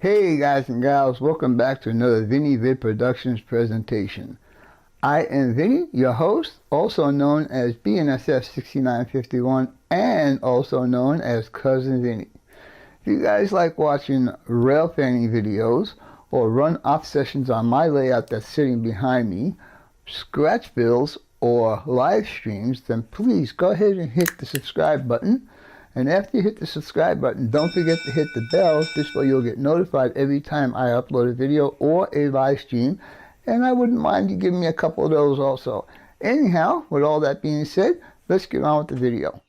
Hey guys and gals, welcome back to another Vinny Vid Productions presentation. I am Vinny, your host, also known as BNSF6951 and also known as Cousin Vinny. If you guys like watching rail fanning videos or run-off sessions on my layout that's sitting behind me, scratch builds, or live streams, then please go ahead and hit the subscribe button. And after you hit the subscribe button, don't forget to hit the bell. This way you'll get notified every time I upload a video or a live stream. And I wouldn't mind you giving me a couple of those also. Anyhow, with all that being said, let's get on with the video.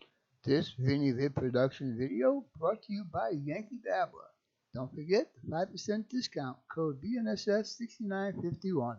This Vinny Vid production video brought to you by Yankee Dabbler. Don't forget the 5% discount code BNSF6951.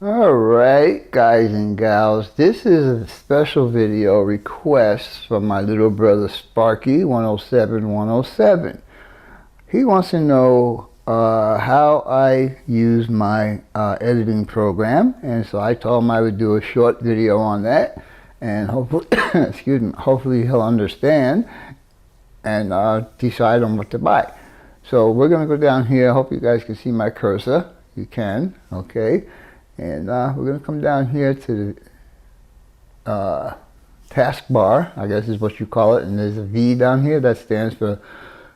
Alright guys and gals, this is a special video request from my little brother Sparky 107. He wants to know how I use my editing program, and so I told him I would do a short video on that, and hopefully excuse me, hopefully he'll understand and decide on what to buy. So we're going to go down here. I hope you guys can see my cursor. You can, okay. And we're going to come down here to the taskbar, I guess is what you call it. And there's a V down here that stands for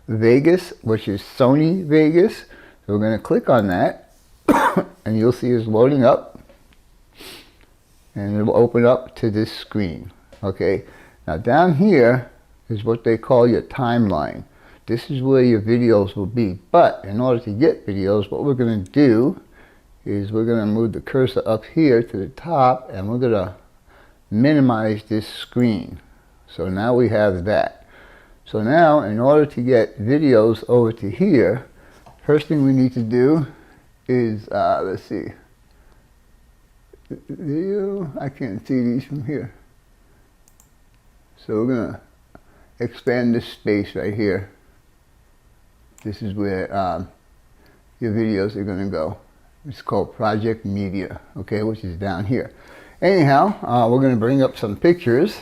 Vegas, which is Sony Vegas. So we're going to click on that. And you'll see it's loading up. And it will open up to this screen. Okay. Now down here is what they call your timeline. This is where your videos will be. But in order to get videos, what we're going to do is we're going to move the cursor up here to the top, and we're going to minimize this screen. So now we have that. So now in order to get videos over to here, first thing we need to do is let's see, video, I can't see these from here, so we're going to expand this space right here. This is where your videos are going to go. It's called Project Media, okay, which is down here. Anyhow, we're going to bring up some pictures.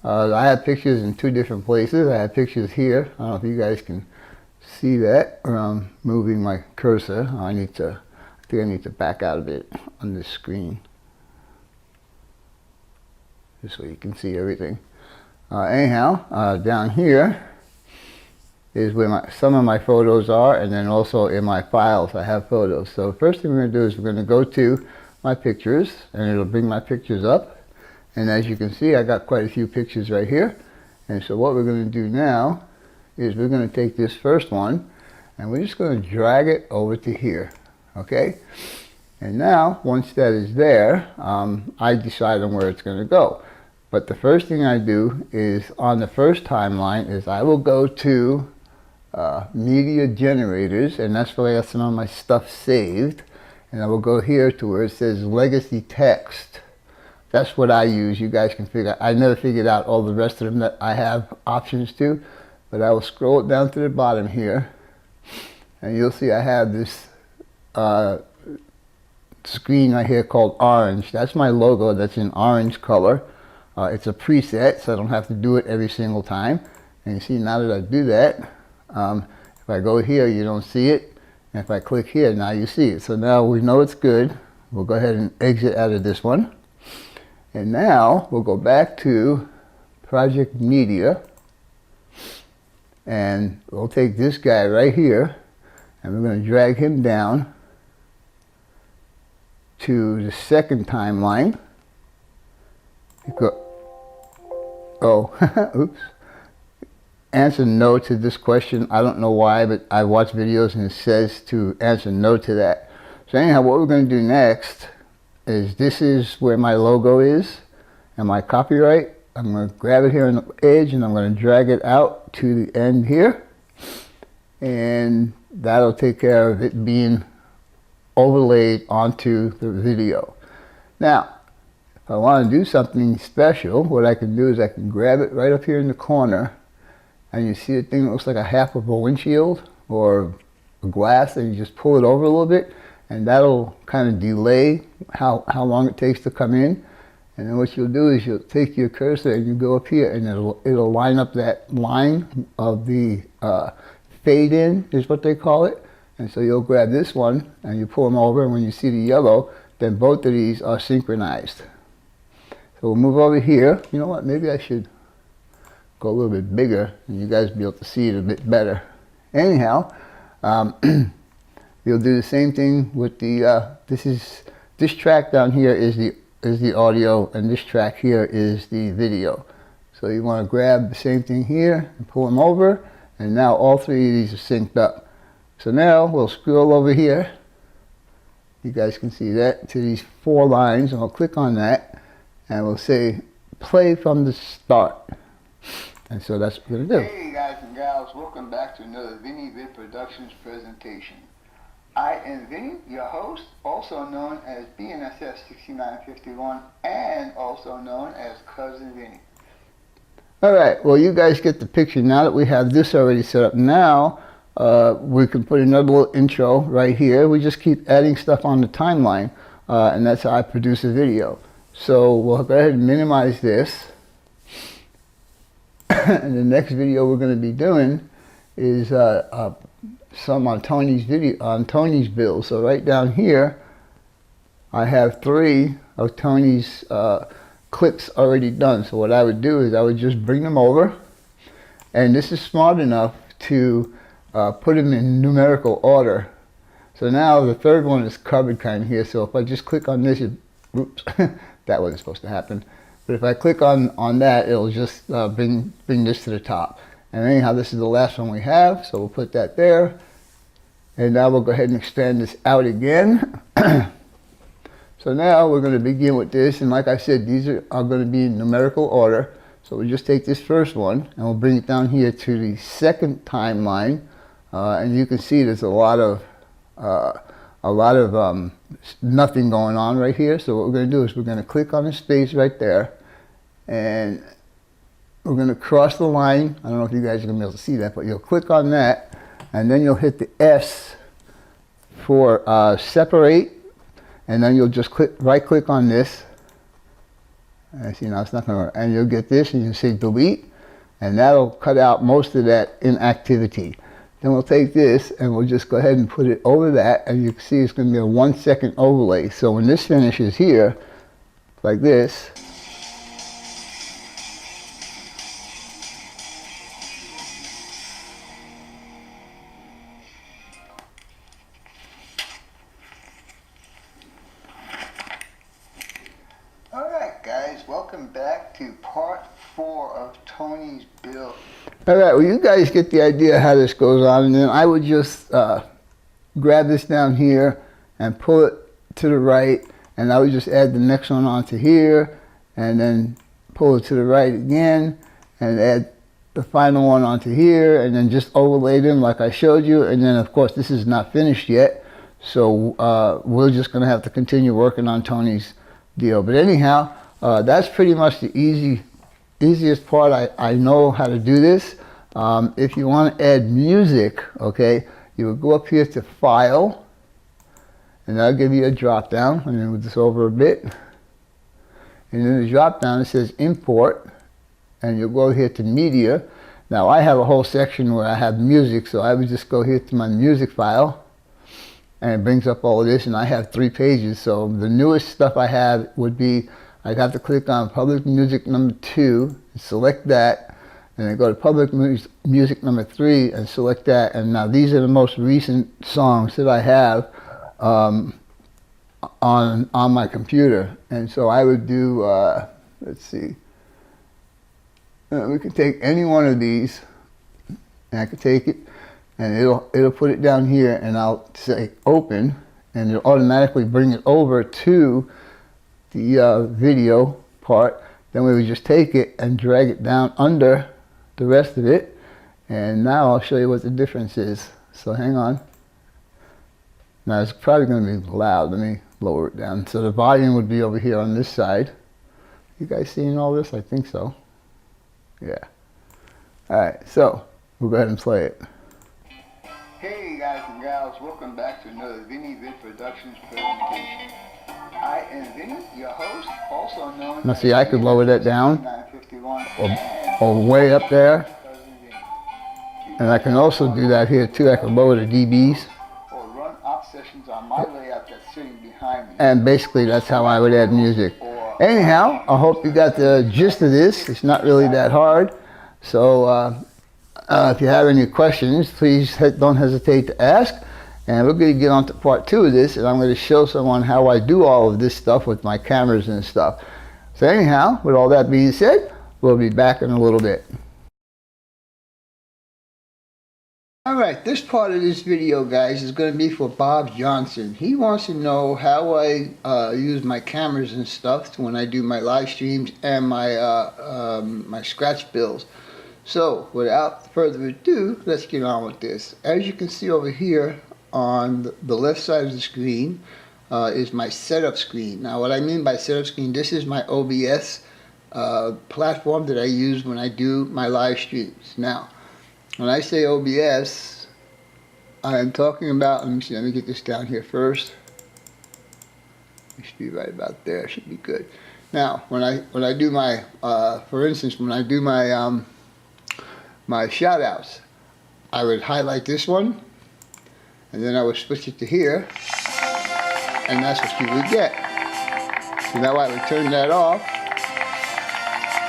I have pictures in two different places. I have pictures here. I don't know if you guys can see that, or I'm moving my cursor. I think I need to back out a bit on this screen, just so you can see everything. Anyhow, down here is where some of my photos are, and then also in my files I have photos. So first thing we're going to do is we're going to go to my pictures, and it'll bring my pictures up. And as you can see, I got quite a few pictures right here. And so what we're going to do now is we're going to take this first one, and we're just going to drag it over to here, okay? And now, once that is there, I decide on where it's going to go. But the first thing I do is, on the first timeline, is I will go to media generators, and that's where I got some of my stuff saved. And I will go here to where it says legacy text. That's what I use. You guys can figure out. I never figured out all the rest of them that I have options to, but I will scroll it down to the bottom here, and you'll see I have this screen right here called orange. That's my logo. That's in orange color. It's a preset, so I don't have to do it every single time. And you see, now that I do that, if I go here, you don't see it. And if I click here, now you see it. So now we know it's good. We'll go ahead and exit out of this one. And now we'll go back to Project Media. And we'll take this guy right here, and we're going to drag him down to the second timeline. Oh, oops. Answer no to this question. I don't know why, but I watch videos and it says to answer no to that. So anyhow, what we're going to do next is, this is where my logo is and my copyright. I'm going to grab it here on the edge, and I'm going to drag it out to the end here. And that'll take care of it being overlaid onto the video. Now, if I want to do something special, what I can do is I can grab it right up here in the corner, and you see a thing that looks like a half of a windshield or a glass, and you just pull it over a little bit, and that'll kind of delay how long it takes to come in. And then what you'll do is you'll take your cursor and you go up here, and it'll line up that line of the fade in, is what they call it. And so you'll grab this one and you pull them over, and when you see the yellow, then both of these are synchronized. So we'll move over here. You know what, maybe I should go a little bit bigger and you guys will be able to see it a bit better. Anyhow, you'll do the same thing with the this track down here is the audio, and this track here is the video. So you want to grab the same thing here and pull them over, and now all three of these are synced up. So now we'll scroll over here. You guys can see that, to these 4 lines, and I'll click on that, and we'll say play from the start. And so that's what we're going to do. Hey guys and gals, welcome back to another Vinny Vid Productions presentation. I am Vinny, your host, also known as BNSS6951, and also known as Cousin Vinny. Alright, well you guys get the picture. Now that we have this already set up, now we can put another little intro right here. We just keep adding stuff on the timeline, and that's how I produce a video. So we'll go ahead and minimize this. And the next video we're going to be doing is some on Tony's video, on Tony's bill. So right down here, I have 3 of Tony's clips already done. So what I would do is I would just bring them over, and this is smart enough to put them in numerical order. So now the third one is covered kind of here. So if I just click on this, oops, that wasn't supposed to happen. But if I click on that, it'll just bring this to the top. And anyhow, this is the last one we have, so we'll put that there. And now we'll go ahead and expand this out again. So now we're going to begin with this, and like I said, these are going to be in numerical order. So we'll just take this first one, and we'll bring it down here to the second timeline. And you can see there's a lot of nothing going on right here. So what we're going to do is we're going to click on the space right there, and we're going to cross the line. I don't know if you guys are going to be able to see that, but you'll click on that, and then you'll hit the S for separate, and then you'll just right click on this. I see now it's not going to, and you'll get this, and you say delete, and that'll cut out most of that inactivity. Then we'll take this and we'll just go ahead and put it over that, and you can see it's going to be a 1-second overlay. So when this finishes here, like this, alright guys, welcome back to part 4 of Tony's build. Alright, well you guys get the idea how this goes on, and then I would just grab this down here and pull it to the right, and I would just add the next one onto here, and then pull it to the right again, and add the final one onto here, and then just overlay them like I showed you. And then of course this is not finished yet, so we're just going to have to continue working on Tony's deal. But anyhow, that's pretty much the easiest part. I know how to do this. If you want to add music, okay, you would go up here to File, and that'll give you a drop down. And then move this over a bit, and then the drop down, it says Import, and you'll go here to Media. Now I have a whole section where I have music, so I would just go here to my music file, and it brings up all of this, and I have 3 pages. So the newest stuff I have would be, I'd have to click on Public Music number 2, and select that, and then go to Public Music number 3 and select that. And now these are the most recent songs that I have on my computer. And so I would do, let's see, we can take any one of these, and I could take it, and it'll put it down here, and I'll say open, and it'll automatically bring it over to the video part. Then we would just take it and drag it down under the rest of it, and now I'll show you what the difference is. So hang on. Now it's probably going to be loud. Let me lower it down. So the volume would be over here on this side. You guys seeing all this? I think so. Yeah. Alright, so We'll go ahead and play it. Hey guys and gals, welcome back to another Vinny Vid Productions presentation. I am Vinny, your host, also known as... See, I could lower that down, or way up there. And I can also do that here too. I can lower the dBs. Or run op sessions on my layout that's sitting behind me. And basically that's how I would add music. Anyhow, I hope you got the gist of this. It's not really that hard. So if you have any questions, please don't hesitate to ask. And we're going to get on to part 2 of this, and I'm going to show someone how I do all of this stuff with my cameras and stuff. So anyhow, with all that being said, we'll be back in a little bit. Alright, this part of this video, guys, is going to be for Bob Johnson. He wants to know how I use my cameras and stuff when I do my live streams and my, my scratch builds. So, without further ado, let's get on with this. As you can see over here on the left side of the screen is my setup screen. Now, what I mean by setup screen, this is my OBS platform that I use when I do my live streams. Now, when I say OBS, I am talking about, let me get this down here first. It should be right about there, should be good. Now, when I do my, for instance, when I do my my shout outs, I would highlight this one, and then I would switch it to here, and that's what you would get. So now I would turn that off,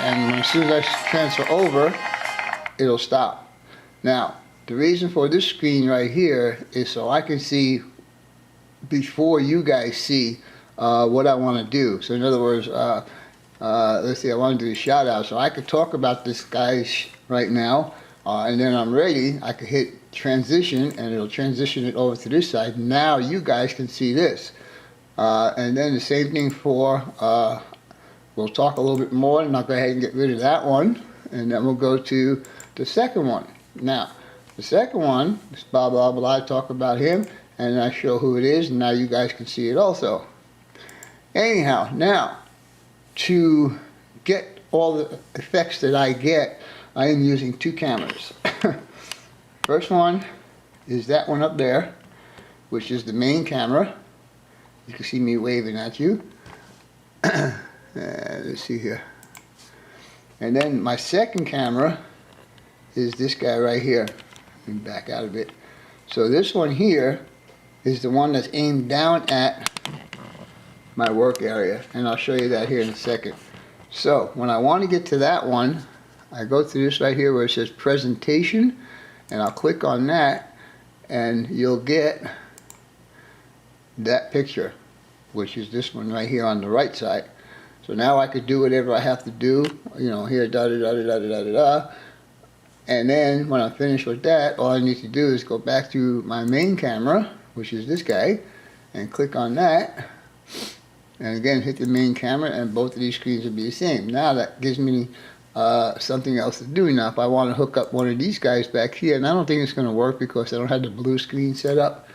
and as soon as I transfer over, it'll stop. Now, the reason for this screen right here is so I can see before you guys see what I want to do. So in other words, let's see, I want to do a shout out. So I could talk about this guy right now, and then I'm ready. I could hit transition, and it'll transition it over to this side. Now you guys can see this. And then the same thing for, we'll talk a little bit more, and I'll go ahead and get rid of that one. And then we'll go to the second one. Now, the second one is blah, blah, blah. I talk about him, and I show who it is, and now you guys can see it also. Anyhow, now, to get all the effects that I get, I am using 2 cameras. First one is that one up there, which is the main camera. You can see me waving at you. Let's see here. And then my second camera is this guy right here. Let me back out of it. So this one here is the one that's aimed down at my work area, and I'll show you that here in a second. So when I want to get to that one, I go through this right here where it says presentation, and I'll click on that, and you'll get that picture, which is this one right here on the right side. So now I could do whatever I have to do, you know, here, da da da da da da da da. And then when I'm finished with that, all I need to do is go back to my main camera, which is this guy, and click on that. And again, hit the main camera, and both of these screens will be the same. Now that gives me something else to do. Now if I want to hook up one of these guys back here, and I don't think it's going to work because I don't have the blue screen set up.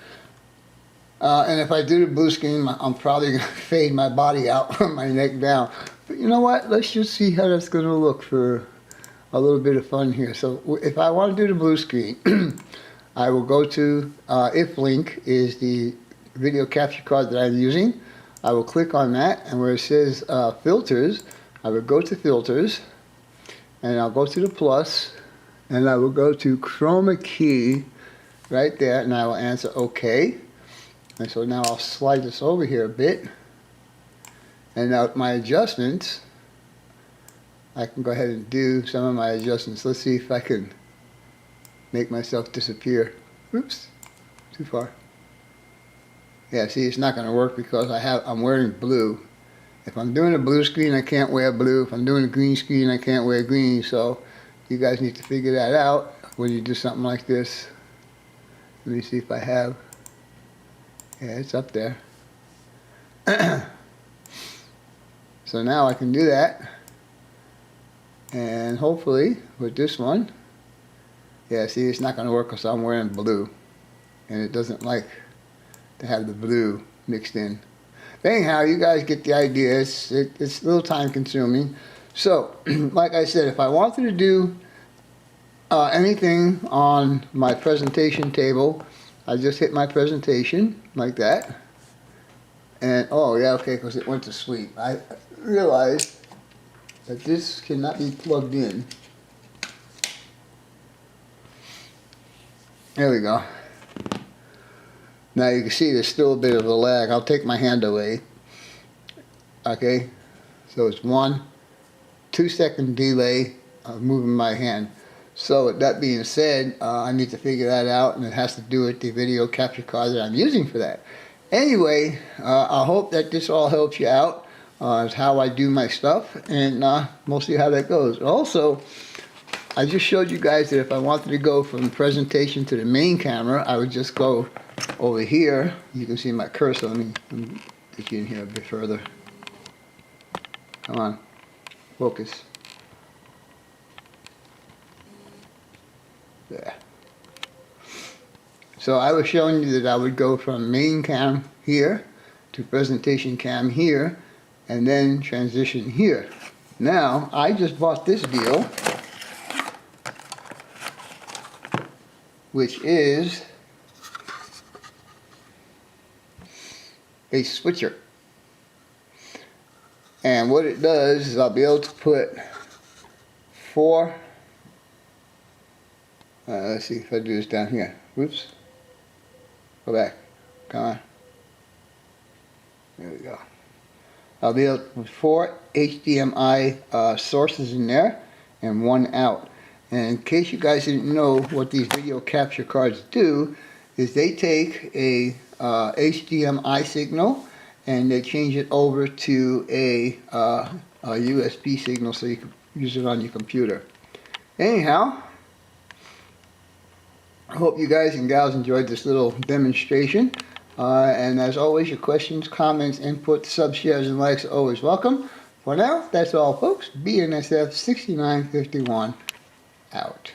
And if I do the blue screen, I'm probably going to fade my body out from my neck down. But you know what? Let's just see how that's going to look for a little bit of fun here. So if I want to do the blue screen, I will go to, if link is the video capture card that I'm using. I will click on that, and where it says filters, I will go to filters, and I'll go to the plus, and I will go to chroma key right there, and I will answer OK. And so now I'll slide this over here a bit, and now my adjustments, I can go ahead and do some of my adjustments. Let's see if I can make myself disappear. Oops, too far. Yeah, see, it's not going to work because I'm wearing blue. If I'm doing a blue screen, I can't wear blue. If I'm doing a green screen, I can't wear green. So you guys need to figure that out when you do something like this. Let me see if I have. Yeah, it's up there. So now I can do that. And hopefully with this one, yeah, see, it's not going to work because I'm wearing blue, and it doesn't like to have the blue mixed in. Anyhow, you guys get the idea. It's a little time consuming. So like I said, if I wanted to do anything on my presentation table. I just hit my presentation like that. And, oh yeah, okay, because it went to sleep. I realized that this cannot be plugged in. There we go. Now you can see there's still a bit of a lag. I'll take my hand away. Okay, so it's 1-2 second delay of moving my hand. So with that being said, I need to figure that out, and it has to do with the video capture card that I'm using for that. Anyway, I hope that this all helps you out. It's how I do my stuff, and mostly how that goes. Also, I just showed you guys that if I wanted to go from the presentation to the main camera, I would just go over here. You can see my cursor. Let me get you in here a bit further. Come on, focus. There. So I was showing you that I would go from main cam here to presentation cam here, and then transition here. Now, I just bought this deal, which is a switcher. And what it does is I'll be able to put 4, let's see if I do this down here. Whoops. Go back. Come on. There we go. I'll be able to put 4 HDMI sources in there and 1 out. And in case you guys didn't know what these video capture cards do, is they take a HDMI signal and they change it over to a USB signal so you can use it on your computer. Anyhow, I hope you guys and gals enjoyed this little demonstration. And as always, your questions, comments, input, subs, shares, and likes are always welcome. For now, that's all, folks. BNSF 6951 out.